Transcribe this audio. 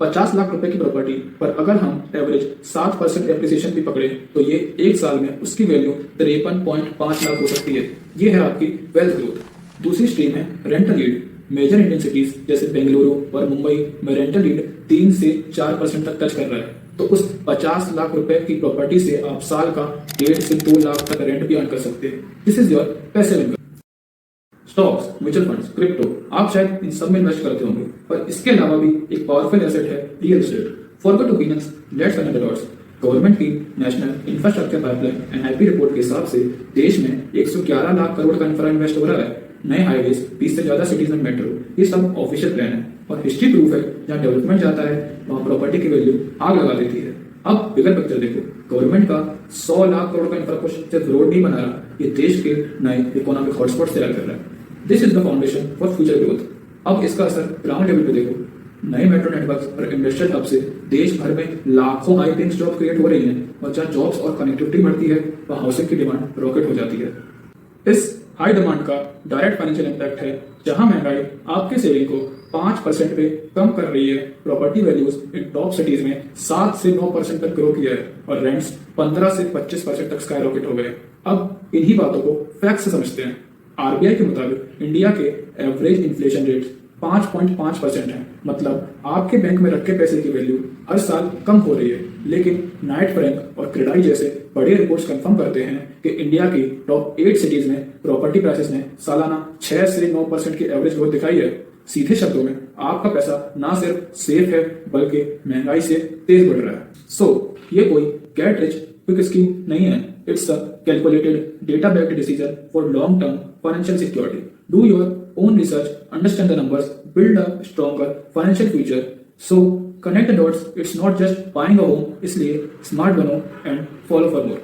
50 लाख रुपए की प्रॉपर्टी पर अगर हम एवरेज 7% एप्रिसिएशन भी पकड़े तो ये एक साल में उसकी वैल्यू 53.5 लाख हो सकती है। ये है आपकी वेल्थ ग्रोथ। दूसरी स्ट्रीम है rental yield. Major Indian cities जैसे बेंगलुरु और मुंबई में रेंटल यील्ड 3 से 4% तक टच कर रहा है। तो उस 50 लाख रुपए की प्रॉपर्टी से आप साल का 1.5 से 2 लाख तक रेंट भी अर्न कर सकते हैं। This is your passive income. Stocks, mutual funds, crypto, आप शायद इन सब में इन्वेस्ट करते होंगे, पर इसके अलावा भी एक पावरफुल एसेट है real estate. Forget opinions, let's connect the dots. Government की national infrastructure pipeline NIP report के हिसाब से देश में 111 लाख करोड़ का इंफ्रा इन्वेस्ट हो रहा है। नए हाईवेज, 20 से ज्यादा सिटीज में मेट्रो, ये सब ऑफिशियल प्लान है और हिस्ट्री प्रूफ है जहाँ डेवलपमेंट जाता है वहाँ प्रॉपर्टी की वैल्यू आग लगा देती है। अब बिगर पिक्चर देखो, गवर्नमेंट का 100 लाख करोड़ का इंफ्रास्ट्रक्चर सिर्फ रोड नहीं बना रहा, ये देश के नए इकोनॉमिक हॉटस्पॉट तैयार कर रहा है। This is the foundation for future growth. अब इसका असर ग्राउंड लेवल पे देखो, नए मेट्रो नेटवर्क और इंडस्ट्रियल हब से देश भर में लाखों हाई पेइंग जॉब क्रिएट हो रही हैं और जहाँ जॉब्स और कनेक्टिविटी बढ़ती है वहाँ हाउसिंग की डिमांड रॉकेट हो जाती है। इस हाई डिमांड का डायरेक्ट फाइनेंशियल इंपैक्ट है जहां महंगाई आपके सेविंग को 5% पे कम कर रही है। Property values in top cities में 7 से 9% तक ग्रो किया है और रेंट्स 15 से 25% तक स्काई रॉकेट हो गए। अब इन्हीं बातों को फैक्ट से समझते हैं। आरबीआई के मुताबिक इंडिया के एवरेज इन्फ्लेशन रेट 5.5% है। मतलब आपके बैंक में रखे पैसे की वैल्यू हर साल कम हो रही है। लेकिन नाइट फ्रैंक और क्रेडाई जैसे बड़े रिपोर्ट्स कंफर्म करते हैं कि इंडिया की टॉप 8 सिटीज में प्रॉपर्टी प्राइसेस ने सालाना 6 से 9% की एवरेज ग्रोथ दिखाई है। सीधे शब्दों में आपका पैसा ना सिर्फ सेफ है बल्कि महंगाई से तेज बढ़ रहा है। सो ये कोई गेट रिच क्विक स्कीम नहीं है। It's a calculated data backed decision for long term financial security. Do your own research, understand the numbers, build a stronger financial future. So connect the dots. It's not just buying a home. इसलिए smart बनो and follow for more.